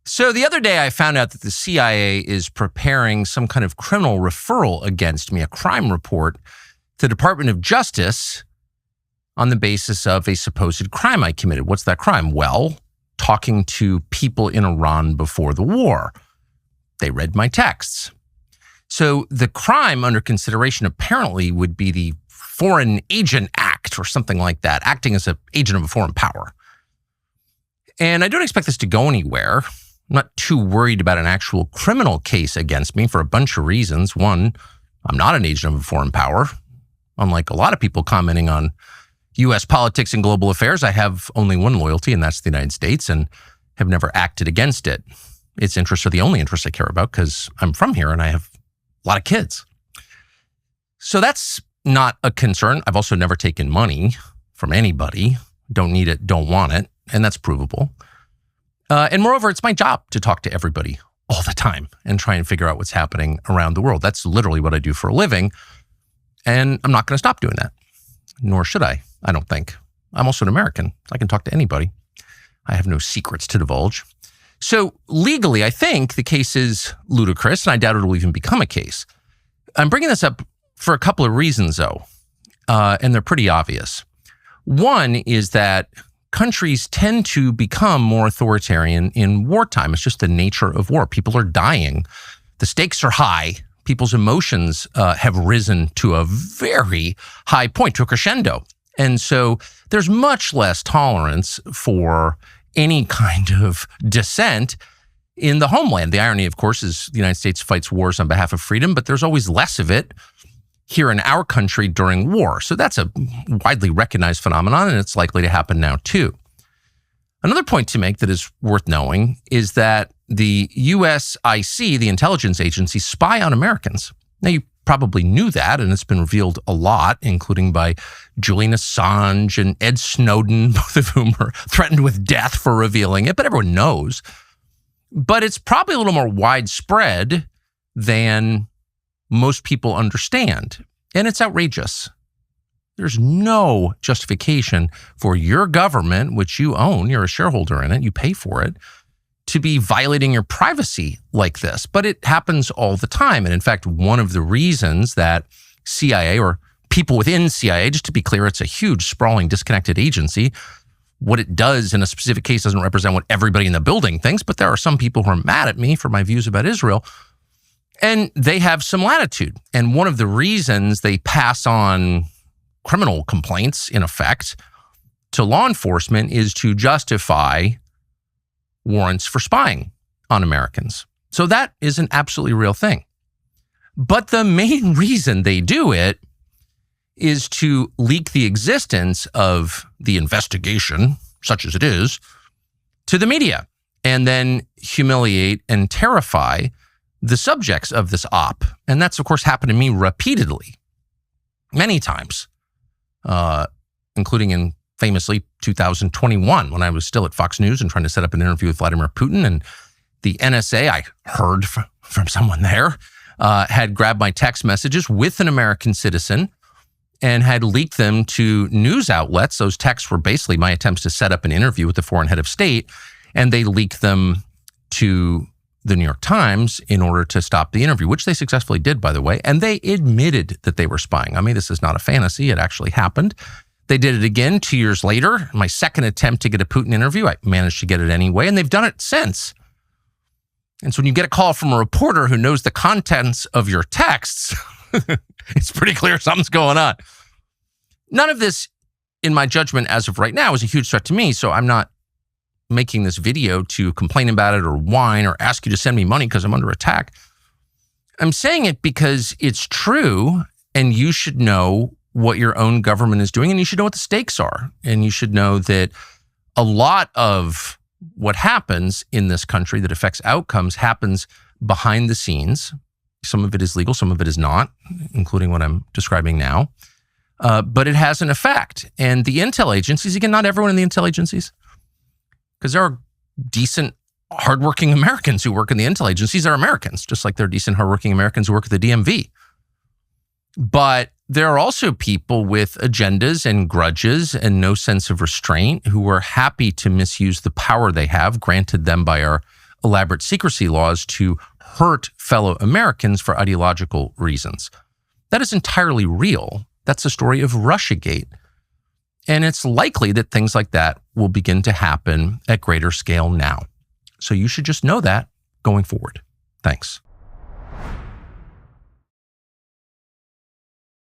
So the other day I found out that the CIA is preparing some kind of criminal referral against me, a crime report to the Department of Justice on the basis of a supposed crime I committed. What's that crime? Well, talking to people in Iran before the war. They read my texts. So the crime under consideration apparently would be the Foreign Agent Act or something like that, acting as an agent of a foreign power. And I don't expect this to go anywhere. I'm not too worried about an actual criminal case against me for a bunch of reasons. One, I'm not an agent of a foreign power. Unlike a lot of people commenting on U.S. politics and global affairs, I have only one loyalty, and that's the United States, and have never acted against it. Its interests are the only interests I care about because I'm from here and I have a lot of kids. So that's not a concern. I've also never taken money from anybody. Don't need it, don't want it, and that's provable. And moreover, it's my job to talk to everybody all the time and try and figure out what's happening around the world. That's literally what I do for a living. And I'm not going to stop doing that, nor should I don't think. I'm also an American. I can talk to anybody. I have no secrets to divulge. So legally, I think the case is ludicrous, and I doubt it will even become a case. I'm bringing this up for a couple of reasons, though, and they're pretty obvious. One is that countries tend to become more authoritarian in wartime. It's just the nature of war. People are dying. The stakes are high. People's emotions have risen to a very high point, to a crescendo. And so there's much less tolerance for any kind of dissent in the homeland. The irony, of course, is the United States fights wars on behalf of freedom, but there's always less of it here in our country during war. So that's a widely recognized phenomenon, and it's likely to happen now too. Another point to make that is worth knowing is that the USIC, the intelligence agency, spy on Americans. Now, you probably knew that, and it's been revealed a lot, including by Julian Assange and Ed Snowden, both of whom are threatened with death for revealing it, but everyone knows. But it's probably a little more widespread than most people understand, and it's outrageous. There's no justification for your government, which you own, you're a shareholder in it, you pay for it, to be violating your privacy like this. But it happens all the time. And in fact, one of the reasons that CIA or people within CIA, just to be clear, it's a huge, sprawling, disconnected agency. What it does in a specific case doesn't represent what everybody in the building thinks, but there are some people who are mad at me for my views about Israel. And they have some latitude. And one of the reasons they pass on criminal complaints, in effect, to law enforcement is to justify warrants for spying on Americans. So that is an absolutely real thing. But the main reason they do it is to leak the existence of the investigation, such as it is, to the media, and then humiliate and terrify the subjects of this op. And that's, of course, happened to me repeatedly, many times, including in famously 2021, when I was still at Fox News and trying to set up an interview with Vladimir Putin. And the NSA, I heard from someone there, had grabbed my text messages with an American citizen and had leaked them to news outlets. Those texts were basically my attempts to set up an interview with the foreign head of state, and they leaked them to the New York Times in order to stop the interview, which they successfully did, by the way. And they admitted that they were spying on me. This is not a fantasy. It actually happened. They did it again 2 years later. My second attempt to get a Putin interview, I managed to get it anyway, and they've done it since. And so when you get a call from a reporter who knows the contents of your texts, it's pretty clear something's going on. None of this, in my judgment, as of right now, is a huge threat to me. So I'm not making this video to complain about it or whine or ask you to send me money because I'm under attack. I'm saying it because it's true, and you should know what your own government is doing, and you should know what the stakes are. And you should know that a lot of what happens in this country that affects outcomes happens behind the scenes. Some of it is legal, some of it is not, including what I'm describing now. But it has an effect. And the intel agencies, again, not everyone in the intel agencies, because there are decent, hardworking Americans who work in the intel agencies are Americans, just like there are decent, hardworking Americans who work at the DMV. But there are also people with agendas and grudges and no sense of restraint who are happy to misuse the power they have, granted them by our elaborate secrecy laws to hurt fellow Americans for ideological reasons. That is entirely real. That's the story of Russiagate. And it's likely that things like that will begin to happen at greater scale now. So you should just know that going forward. Thanks.